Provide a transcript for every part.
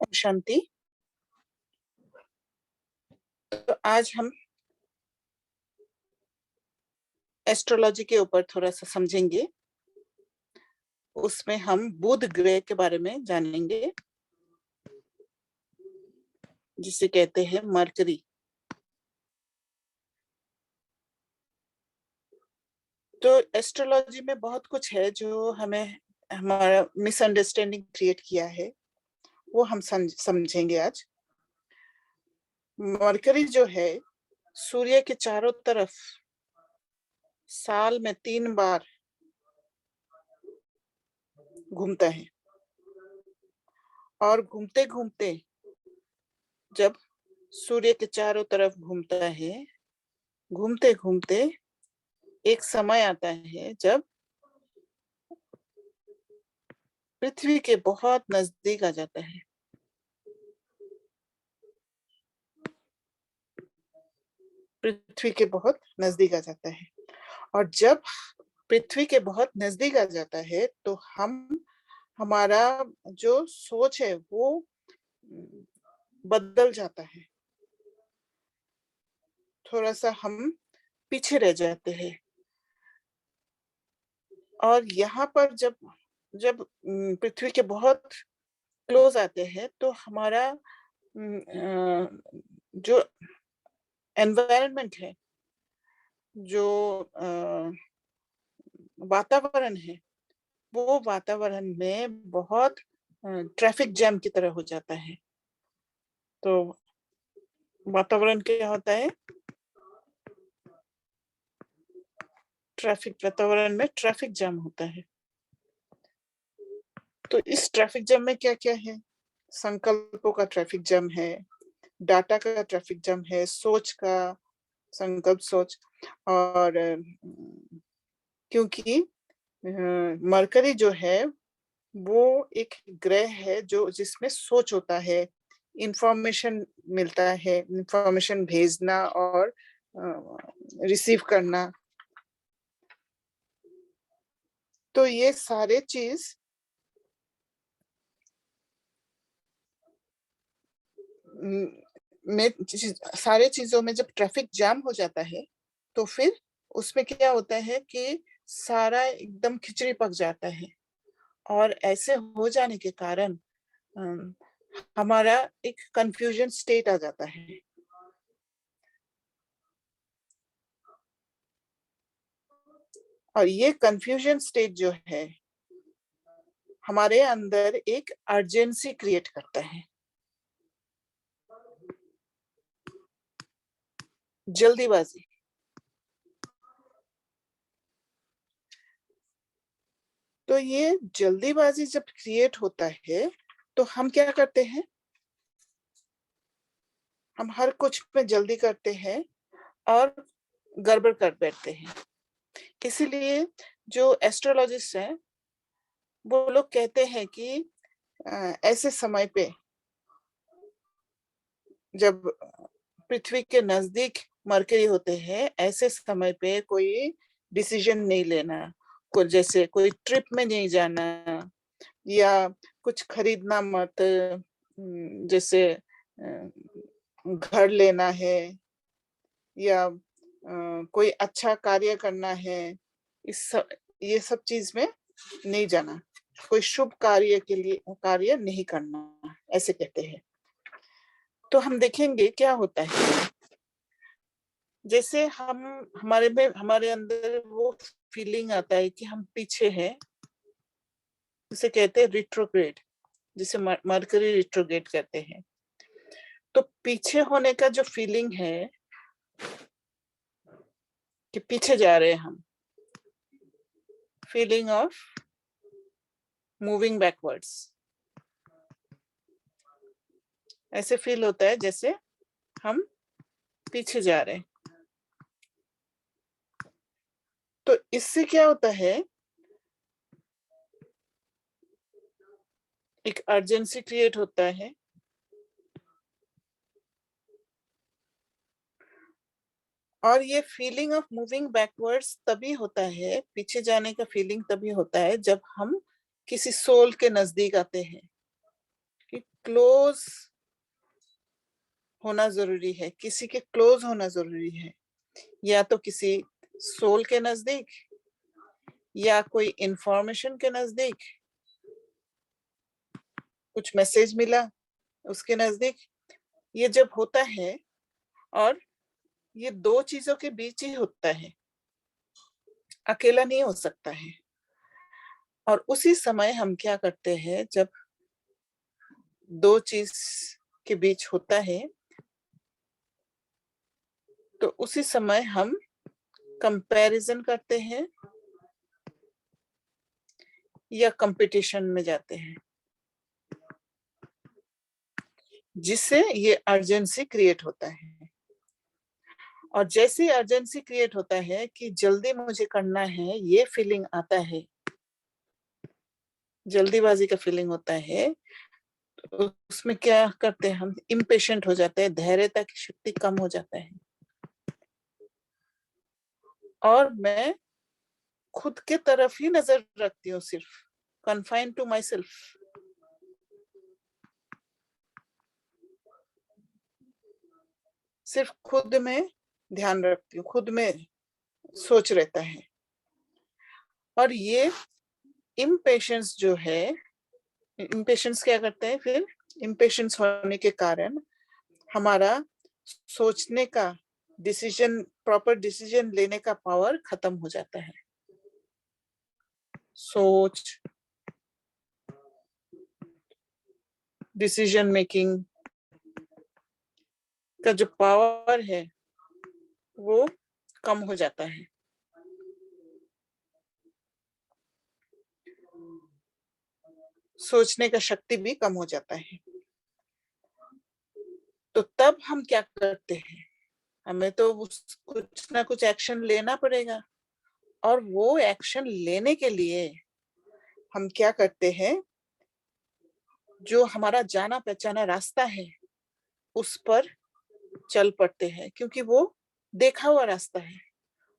ओम शांति। तो आज हम एस्ट्रोलॉजी के ऊपर थोड़ा सा समझेंगे। उसमें हम बुध ग्रह के बारे में जानेंगे, जिसे कहते हैं मरकरी। तो एस्ट्रोलॉजी में बहुत कुछ है जो हमें हमारा मिसअंडरस्टैंडिंग क्रिएट किया है, वो हम समझेंगे आज। मरकरी जो है सूर्य के चारों तरफ साल में 3 बार घूमता है, और घूमते घूमते जब सूर्य के चारों तरफ घूमता है, घूमते घूमते एक समय आता है जब पृथ्वी के बहुत नजदीक आ जाता है। पृथ्वी के बहुत नजदीक आ जाता है, और जब पृथ्वी के बहुत नजदीक आ जाता है तो हमारा जो सोच है वो बदल जाता है। थोड़ा सा हम पीछे रह जाते हैं, और यहाँ पर जब जब पृथ्वी के बहुत क्लोज आते हैं तो हमारा जो एनवायरनमेंट है, जो वातावरण है, वो वातावरण में बहुत ट्रैफिक जैम की तरह हो जाता है। तो वातावरण क्या होता है? वातावरण में ट्रैफिक जैम होता है। तो इस ट्रैफिक जैम में क्या क्या है? संकल्पों का ट्रैफिक जैम है, डाटा का ट्रैफिक जैम है, सोच का संकल्प सोच। और क्योंकि मरकरी जो है वो एक ग्रह है जो जिसमें सोच होता है, इंफॉर्मेशन मिलता है, इंफॉर्मेशन भेजना और रिसीव करना। तो ये सारे चीज में सारे चीजों में जब ट्रैफिक जाम हो जाता है तो फिर उसमें क्या होता है कि सारा एकदम खिचड़ी पक जाता है, और ऐसे हो जाने के कारण हमारा एक कंफ्यूजन स्टेट आ जाता है। और ये कंफ्यूजन स्टेट जो है हमारे अंदर एक अर्जेंसी क्रिएट करता है, जल्दीबाजी। तो ये जल्दीबाजी जब क्रिएट होता है तो हम क्या करते हैं? हम हर कुछ पे जल्दी करते हैं और गड़बड़ कर बैठते हैं। इसीलिए जो एस्ट्रोलॉजिस्ट हैं वो लोग कहते हैं कि ऐसे समय पे जब पृथ्वी के नजदीक मरकरी होते हैं, ऐसे समय पे कोई डिसीजन नहीं लेना, जैसे कोई ट्रिप में नहीं जाना, या कुछ खरीदना मत, जैसे घर लेना है, या कोई अच्छा कार्य करना है, ये सब चीज में नहीं जाना, कोई शुभ कार्य के लिए कार्य नहीं करना, ऐसे कहते हैं। तो हम देखेंगे क्या होता है। जैसे हमारे अंदर वो फीलिंग आता है कि हम पीछे हैं, उसे कहते हैं रिट्रोग्रेड, जिसे मरकरी रिट्रोग्रेड कहते हैं। तो पीछे होने का जो फीलिंग है कि पीछे जा रहे हैं हम, फीलिंग ऑफ मूविंग बैकवर्ड्स, ऐसे फील होता है जैसे हम पीछे जा रहे हैं। तो इससे क्या होता है? एक अर्जेंसी क्रिएट होता है, और ये फीलिंग ऑफ मूविंग बैकवर्ड्स तभी होता है, पीछे जाने का फीलिंग तभी होता है जब हम किसी सोल के नजदीक आते हैं। क्लोज होना जरूरी है, किसी के क्लोज होना जरूरी है, या तो किसी सोल के नजदीक या कोई इंफॉर्मेशन के नजदीक, कुछ मैसेज मिला उसके नजदीक। ये जब होता है, और ये दो चीजों के बीच ही होता है, अकेला नहीं हो सकता है। और उसी समय हम क्या करते हैं, जब दो चीज के बीच होता है, तो उसी समय हम कंपैरिजन करते हैं या कंपटीशन में जाते हैं, जिससे ये अर्जेंसी क्रिएट होता है। और जैसे अर्जेंसी क्रिएट होता है कि जल्दी मुझे करना है, ये फीलिंग आता है, जल्दीबाजी का फीलिंग होता है, तो उसमें क्या करते हैं, हम इम्पेशेंट हो जाते हैं, धैर्यता की शक्ति कम हो जाता है, और मैं खुद के तरफ ही नजर रखती हूँ, सिर्फ कन्फाइन टू माई सेल्फ। सिर्फ खुद में ध्यान रखती हूँ, खुद में सोच रहता है। और ये इम्पेशेंस जो है, इम्पेशेंस क्या करते हैं, फिर इम्पेशेंस होने के कारण हमारा सोचने का, डिसीजन, प्रॉपर डिसीजन लेने का पावर खत्म हो जाता है। सोच, डिसीजन मेकिंग का जो पावर है वो कम हो जाता है। सोचने का शक्ति भी कम हो जाता है। तो तब हम क्या करते हैं, हमें तो कुछ ना कुछ एक्शन लेना पड़ेगा। और वो एक्शन लेने के लिए हम क्या करते हैं, जो हमारा जाना पहचाना रास्ता है उस पर चल पड़ते हैं, क्योंकि वो देखा हुआ रास्ता है,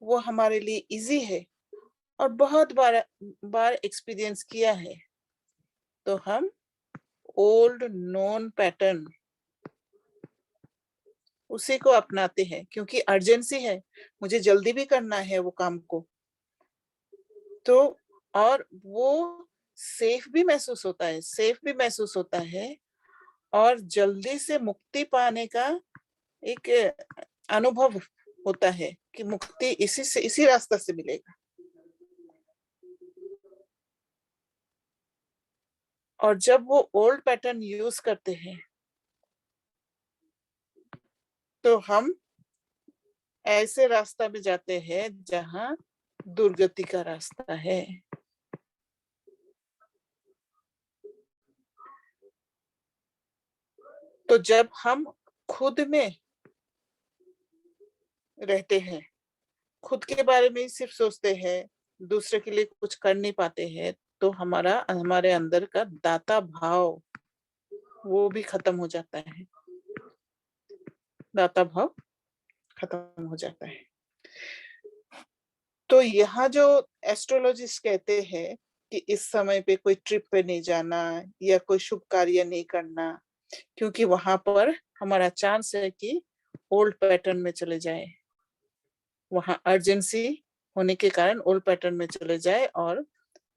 वो हमारे लिए इजी है, और बहुत बार एक्सपीरियंस किया है। तो हम ओल्ड नोन पैटर्न उसी को अपनाते हैं, क्योंकि अर्जेंसी है, मुझे जल्दी भी करना है वो काम को। तो और वो सेफ भी महसूस होता है, सेफ भी महसूस होता है, और जल्दी से मुक्ति पाने का एक अनुभव होता है कि मुक्ति इसी रास्ता से मिलेगा। और जब वो ओल्ड पैटर्न यूज करते हैं, तो हम ऐसे रास्ता में जाते हैं जहां दुर्गति का रास्ता है। तो जब हम खुद में रहते हैं, खुद के बारे में ही सिर्फ सोचते हैं, दूसरे के लिए कुछ कर नहीं पाते हैं, तो हमारे अंदर का दाता भाव वो भी खत्म हो जाता है, दाता भाव खत्म हो जाता है। तो यहाँ जो एस्ट्रोलॉजिस्ट कहते हैं कि इस समय पे कोई ट्रिप पे नहीं जाना या कोई शुभ कार्य नहीं करना, क्योंकि वहां पर हमारा चांस है कि ओल्ड पैटर्न में चले जाए, वहां अर्जेंसी होने के कारण ओल्ड पैटर्न में चले जाए, और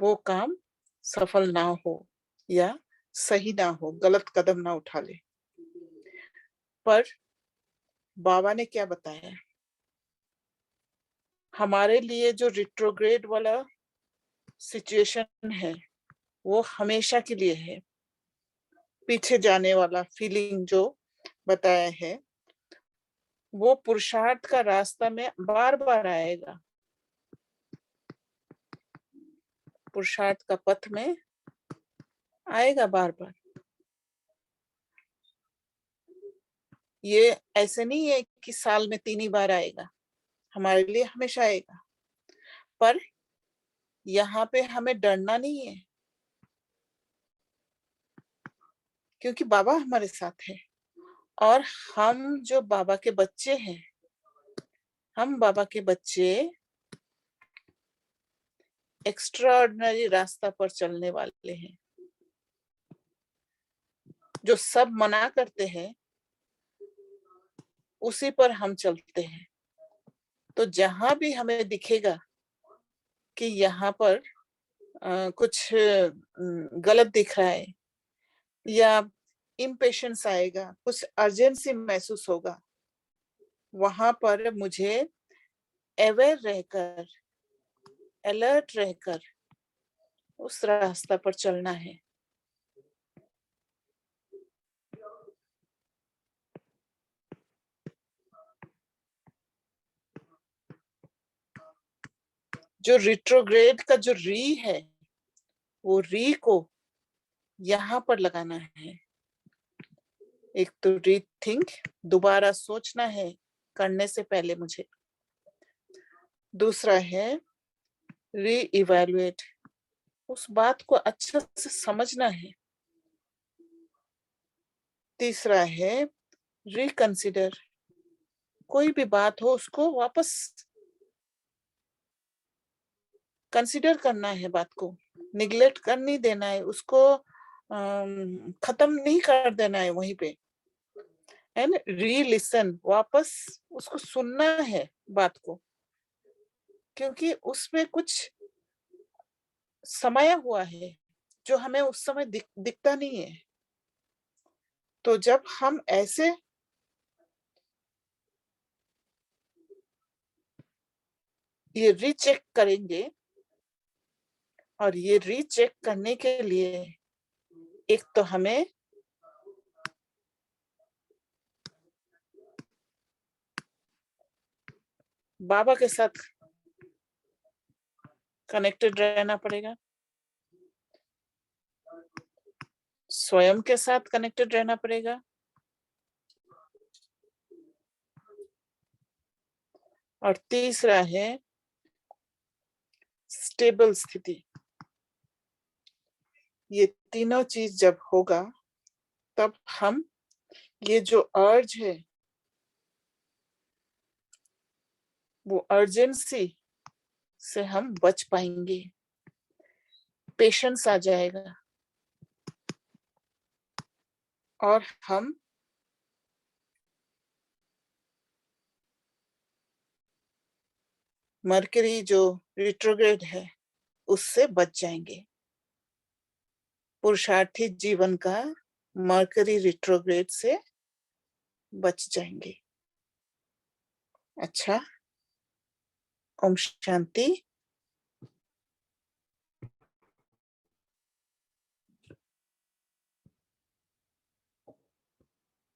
वो काम सफल ना हो या सही ना हो, गलत कदम ना उठा ले। पर बाबा ने क्या बताया, हमारे लिए जो रिट्रोग्रेड वाला सिचुएशन है वो हमेशा के लिए है। पीछे जाने वाला फीलिंग जो बताया है, वो पुरुषार्थ का रास्ता में बार बार आएगा, पुरुषार्थ का पथ में आएगा बार बार। ये ऐसे नहीं है कि साल में 3 ही बार आएगा, हमारे लिए हमेशा आएगा। पर यहाँ पे हमें डरना नहीं है, क्योंकि बाबा हमारे साथ है। और हम जो बाबा के बच्चे हैं, हम बाबा के बच्चे एक्स्ट्राऑर्डिनरी रास्ता पर चलने वाले हैं। जो सब मना करते हैं उसी पर हम चलते हैं। तो जहां भी हमें दिखेगा कि यहाँ पर कुछ गलत दिख रहा है या इम्पेशंस आएगा, कुछ अर्जेंसी महसूस होगा, वहां पर मुझे अवेयर रहकर, अलर्ट रहकर उस रास्ता पर चलना है। जो रिट्रोग्रेड का जो री है, वो री को यहाँ पर लगाना है। एक तो रीथिंक, दोबारा सोचना है करने से पहले मुझे। दूसरा है री इवैल्यूएट, उस बात को अच्छा से समझना है। तीसरा है रिकंसिडर, कोई भी बात हो उसको वापस कंसिडर करना है, बात को निगलेक्ट कर नहीं देना है, उसको खत्म नहीं कर देना है वहीं पे। एंड री लिसन, वापस उसको सुनना है बात को, क्योंकि उसमें कुछ समाया हुआ है जो हमें उस समय दिखता नहीं है। तो जब हम ऐसे ये रीचेक करेंगे, और ये रीचेक करने के लिए एक तो हमें बाबा के साथ कनेक्टेड रहना पड़ेगा, स्वयं के साथ कनेक्टेड रहना पड़ेगा, और तीसरा है स्टेबल स्थिति। ये तीनों चीज जब होगा तब हम ये जो अर्ज है वो अर्जेंसी से हम बच पाएंगे, पेशेंस आ जाएगा, और हम मरकरी जो रिट्रोग्रेड है उससे बच जाएंगे। पुरुषार्थी जीवन का मरकरी रिट्रोग्रेड से बच जाएंगे। अच्छा, ओम शांति।